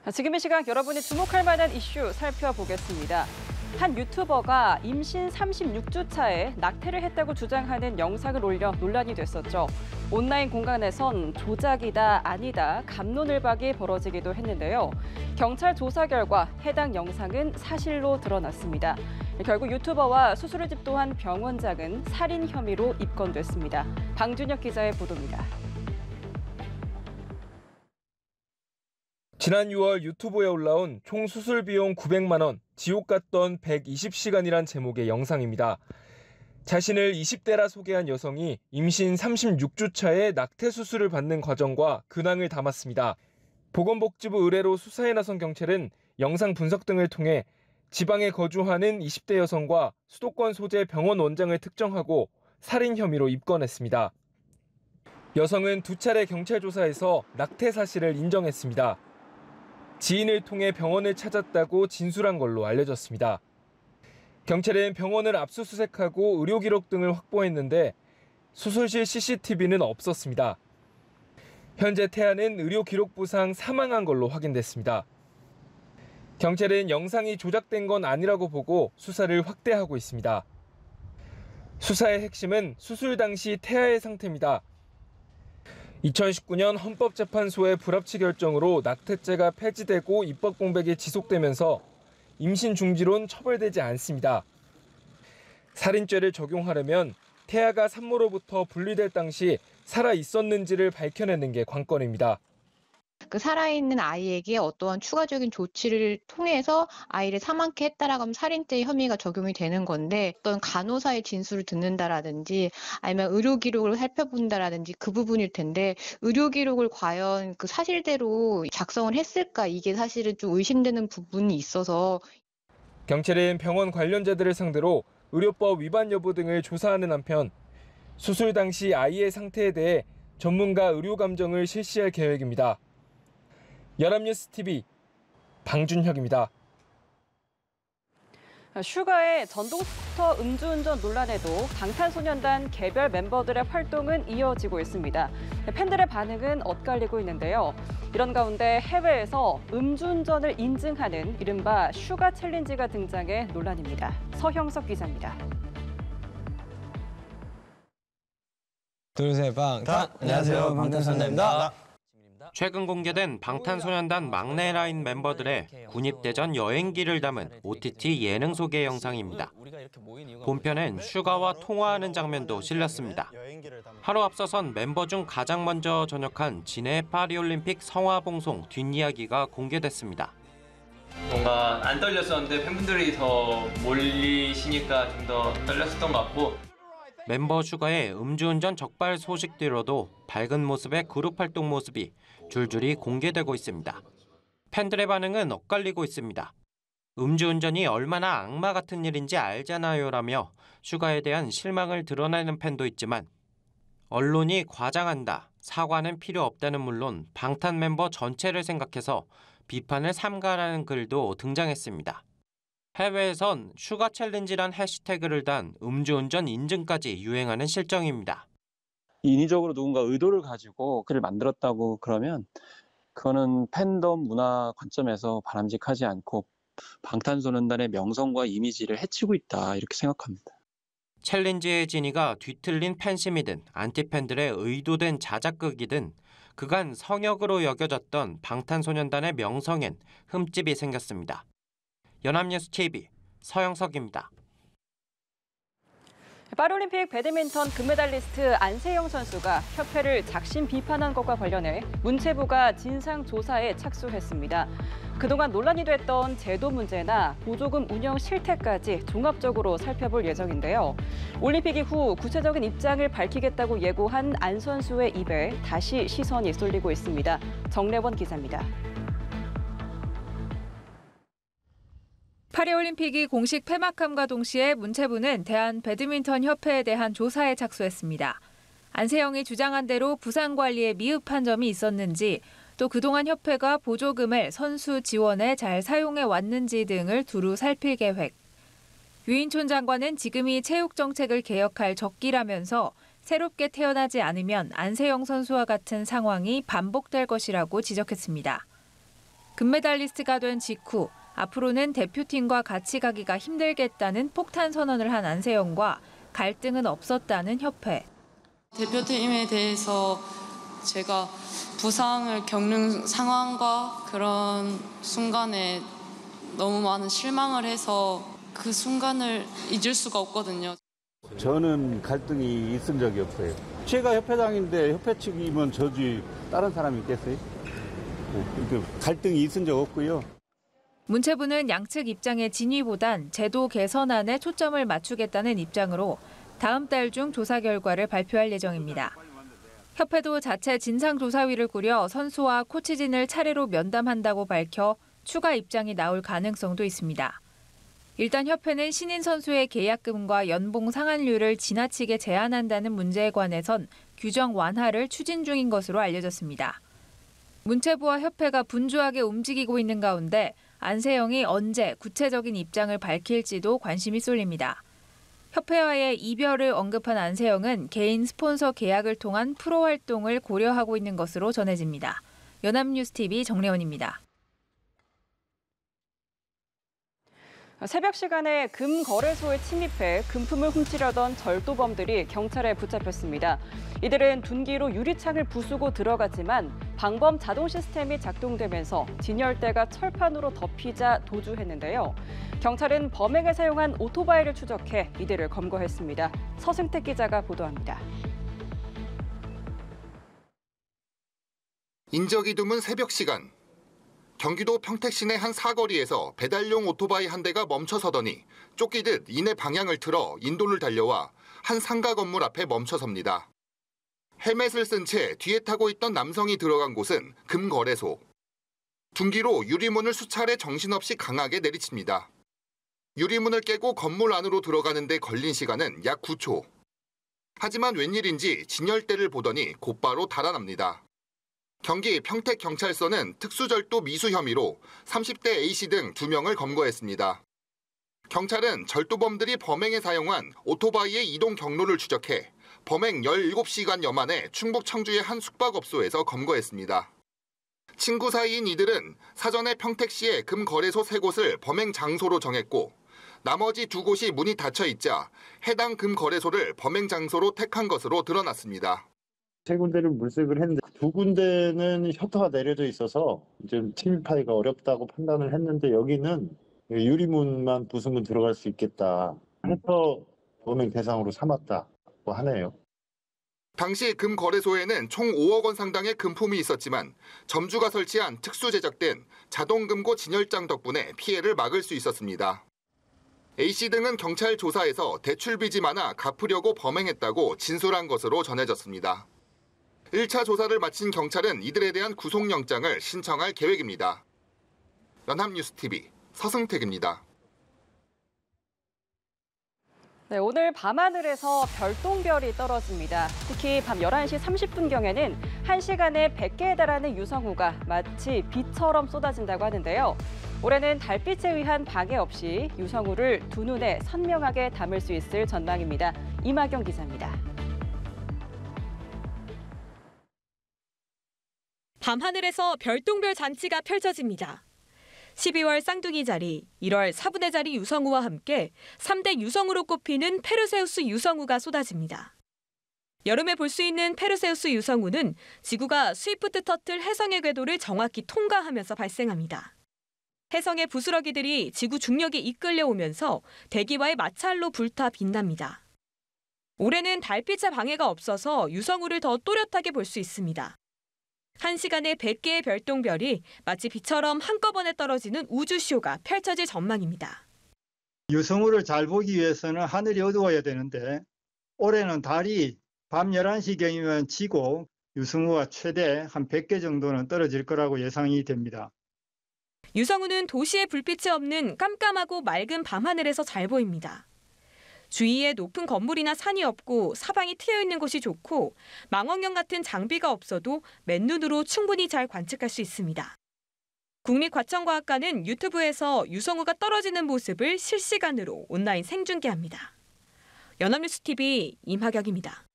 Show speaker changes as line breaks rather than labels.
지금 이 시각 여러분이 주목할 만한 이슈 살펴보겠습니다. 한 유튜버가 임신 36주 차에 낙태를 했다고 주장하는 영상을 올려 논란이 됐었죠. 온라인 공간에선 조작이다, 아니다, 갑론을박이 벌어지기도 했는데요. 경찰 조사 결과 해당 영상은 사실로 드러났습니다. 결국 유튜버와 수술을 집도한 병원장은 살인 혐의로 입건됐습니다. 방준혁 기자의 보도입니다.
지난 6월 유튜브에 올라온 총 수술 비용 900만 원, 지옥 같던 120시간이란 제목의 영상입니다. 자신을 20대라 소개한 여성이 임신 36주 차에 낙태 수술을 받는 과정과 근황을 담았습니다. 보건복지부 의뢰로 수사에 나선 경찰은 영상 분석 등을 통해 지방에 거주하는 20대 여성과 수도권 소재 병원 원장을 특정하고 살인 혐의로 입건했습니다. 여성은 두 차례 경찰 조사에서 낙태 사실을 인정했습니다. 지인을 통해 병원을 찾았다고 진술한 걸로 알려졌습니다. 경찰은 병원을 압수수색하고 의료 기록 등을 확보했는데 수술실 CCTV는 없었습니다. 현재 태아는 의료 기록부상 사망한 걸로 확인됐습니다. 경찰은 영상이 조작된 건 아니라고 보고 수사를 확대하고 있습니다. 수사의 핵심은 수술 당시 태아의 상태입니다. 2019년 헌법재판소의 불합치 결정으로 낙태죄가 폐지되고 입법 공백이 지속되면서 임신 중지론 처벌되지 않습니다. 살인죄를 적용하려면 태아가 산모로부터 분리될 당시 살아 있었는지를 밝혀내는 게 관건입니다.
그 살아있는 아이에게 어떠한 추가적인 조치를 통해서 아이를 사망케 했다라고 하면 살인죄의 혐의가 적용이 되는 건데 어떤 간호사의 진술을 듣는다라든지 아니면 의료 기록을 살펴본다라든지 그 부분일 텐데 의료 기록을 과연 그 사실대로 작성을 했을까 이게 사실은 좀 의심되는 부분이 있어서
경찰은 병원 관련자들을 상대로 의료법 위반 여부 등을 조사하는 한편 수술 당시 아이의 상태에 대해 전문가 의료 감정을 실시할 계획입니다. 연합뉴스TV 방준혁입니다.
슈가의 전동 스쿠터 음주운전 논란에도 방탄소년단 개별 멤버들의 활동은 이어지고 있습니다. 팬들의 반응은 엇갈리고 있는데요. 이런 가운데 해외에서 음주운전을 인증하는 이른바 슈가 챌린지가 등장해 논란입니다. 서형석 기자입니다.
둘, 셋, 방탄! 안녕하세요, 방탄소년단입니다.
최근 공개된 방탄소년단 막내 라인 멤버들의 군입대전 여행기를 담은 OTT 예능 소개 영상입니다. 본편엔 슈가와 통화하는 장면도 실렸습니다. 하루 앞서선 멤버 중 가장 먼저 전역한 진해 파리올림픽 성화봉송 뒷이야기가 공개됐습니다.
뭔가 안 떨렸었는데 팬분들이 더 몰리시니까 좀 더 떨렸었던 것 같고
멤버 슈가의 음주운전 적발 소식 뒤로도 밝은 모습의 그룹 활동 모습이 줄줄이 공개되고 있습니다. 팬들의 반응은 엇갈리고 있습니다. 음주운전이 얼마나 악마 같은 일인지 알잖아요라며 슈가에 대한 실망을 드러내는 팬도 있지만 언론이 과장한다, 사과는 필요 없다는 물론 방탄 멤버 전체를 생각해서 비판을 삼가라는 글도 등장했습니다. 해외에선 슈가 챌린지란 해시태그를 단 음주운전 인증까지 유행하는 실정입니다.
인위적으로 누군가 의도를 가지고 글을 만들었다고 그러면 그거는 팬덤 문화 관점에서 바람직하지 않고 방탄소년단의 명성과 이미지를 해치고 있다 이렇게 생각합니다.
챌린지의 진위가 뒤틀린 팬심이든 안티팬들의 의도된 자작극이든 그간 성역으로 여겨졌던 방탄소년단의 명성엔 흠집이 생겼습니다. 연합뉴스TV 서영석입니다.
파리올림픽 배드민턴 금메달리스트 안세영 선수가 협회를 작심 비판한 것과 관련해 문체부가 진상조사에 착수했습니다. 그동안 논란이 됐던 제도 문제나 보조금 운영 실태까지 종합적으로 살펴볼 예정인데요. 올림픽 이후 구체적인 입장을 밝히겠다고 예고한 안 선수의 입에 다시 시선이 쏠리고 있습니다. 정래원 기자입니다.
파리올림픽이 공식 폐막함과 동시에 문체부는 대한배드민턴협회에 대한 조사에 착수했습니다. 안세영이 주장한 대로 부상 관리에 미흡한 점이 있었는지, 또 그동안 협회가 보조금을 선수 지원에 잘 사용해 왔는지 등을 두루 살필 계획. 유인촌 장관은 지금이 체육 정책을 개혁할 적기라면서 새롭게 태어나지 않으면 안세영 선수와 같은 상황이 반복될 것이라고 지적했습니다. 금메달리스트가 된 직후 앞으로는 대표팀과 같이 가기가 힘들겠다는 폭탄 선언을 한 안세영과 갈등은 없었다는 협회.
대표팀에 대해서 제가 부상을 겪는 상황과 그런 순간에 너무 많은 실망을 해서 그 순간을 잊을 수가 없거든요.
저는 갈등이 있은 적이 없어요. 제가 협회장인데 협회 측이면 저지 다른 사람이 있겠어요? 갈등이 있은 적 없고요.
문체부는 양측 입장의 진위보단 제도 개선안에 초점을 맞추겠다는 입장으로 다음 달 중 조사 결과를 발표할 예정입니다. 협회도 자체 진상조사위를 꾸려 선수와 코치진을 차례로 면담한다고 밝혀 추가 입장이 나올 가능성도 있습니다. 일단 협회는 신인 선수의 계약금과 연봉 상한률을 지나치게 제한한다는 문제에 관해선 규정 완화를 추진 중인 것으로 알려졌습니다. 문체부와 협회가 분주하게 움직이고 있는 가운데 안세영이 언제 구체적인 입장을 밝힐지도 관심이 쏠립니다. 협회와의 이별을 언급한 안세영은 개인 스폰서 계약을 통한 프로 활동을 고려하고 있는 것으로 전해집니다. 연합뉴스TV 정래원입니다.
새벽 시간에 금 거래소에 침입해 금품을 훔치려던 절도범들이 경찰에 붙잡혔습니다. 이들은 둔기로 유리창을 부수고 들어갔지만 방범 자동 시스템이 작동되면서 진열대가 철판으로 덮이자 도주했는데요. 경찰은 범행에 사용한 오토바이를 추적해 이들을 검거했습니다. 서승택 기자가 보도합니다.
인적이 드문 새벽 시간. 경기도 평택 시내 한 사거리에서 배달용 오토바이 한 대가 멈춰서더니 쫓기듯 이내 방향을 틀어 인도를 달려와 한 상가 건물 앞에 멈춰섭니다. 헬멧을 쓴 채 뒤에 타고 있던 남성이 들어간 곳은 금거래소. 둔기로 유리문을 수차례 정신없이 강하게 내리칩니다. 유리문을 깨고 건물 안으로 들어가는 데 걸린 시간은 약 9초. 하지만 웬일인지 진열대를 보더니 곧바로 달아납니다. 경기 평택경찰서는 특수절도 미수 혐의로 30대 A씨 등 2명을 검거했습니다. 경찰은 절도범들이 범행에 사용한 오토바이의 이동 경로를 추적해 범행 17시간여 만에 충북 청주의 한 숙박업소에서 검거했습니다. 친구 사이인 이들은 사전에 평택시의 금거래소 3곳을 범행 장소로 정했고 나머지 2곳이 문이 닫혀 있자 해당 금거래소를 범행 장소로 택한 것으로 드러났습니다.
3군데를 물색을 했는데 2군데는 셔터가 내려져 있어서 좀 침입하기가 어렵다고 판단을 했는데 여기는 유리문만 부수면 들어갈 수 있겠다 해서 범행 대상으로 삼았다고 하네요.
당시 금거래소에는 총 5억 원 상당의 금품이 있었지만 점주가 설치한 특수 제작된 자동금고 진열장 덕분에 피해를 막을 수 있었습니다. A씨 등은 경찰 조사에서 대출 빚이 많아 갚으려고 범행했다고 진술한 것으로 전해졌습니다. 1차 조사를 마친 경찰은 이들에 대한 구속영장을 신청할 계획입니다. 연합뉴스TV 서승택입니다.
네, 오늘 밤하늘에서 별똥별이 떨어집니다. 특히 밤 11시 30분경에는 1시간에 100개에 달하는 유성우가 마치 비처럼 쏟아진다고 하는데요. 올해는 달빛에 의한 방해 없이 유성우를 두 눈에 선명하게 담을 수 있을 전망입니다. 이마경 기자입니다.
밤하늘에서 별똥별 잔치가 펼쳐집니다. 12월 쌍둥이 자리, 1월 사분의 자리 유성우와 함께 3대 유성우로 꼽히는 페르세우스 유성우가 쏟아집니다. 여름에 볼 수 있는 페르세우스 유성우는 지구가 스위프트 터틀 혜성의 궤도를 정확히 통과하면서 발생합니다. 혜성의 부스러기들이 지구 중력에 이끌려 오면서 대기와의 마찰로 불타 빛납니다. 올해는 달빛의 방해가 없어서 유성우를 더 또렷하게 볼 수 있습니다. 1시간에 100개의 별똥별이 마치 비처럼 한꺼번에 떨어지는 우주쇼가 펼쳐질 전망입니다.
유성우를 잘 보기 위해서는 하늘이 어두워야 되는데 올해는 달이 밤 11시경이면 지고 유성우가 최대 한 100개 정도는 떨어질 거라고 예상이 됩니다.
유성우는 도시의 불빛이 없는 깜깜하고 맑은 밤하늘에서 잘 보입니다. 주위에 높은 건물이나 산이 없고 사방이 트여 있는 곳이 좋고 망원경 같은 장비가 없어도 맨눈으로 충분히 잘 관측할 수 있습니다. 국립과천과학관은 유튜브에서 유성우가 떨어지는 모습을 실시간으로 온라인 생중계합니다. 연합뉴스TV 임하경입니다.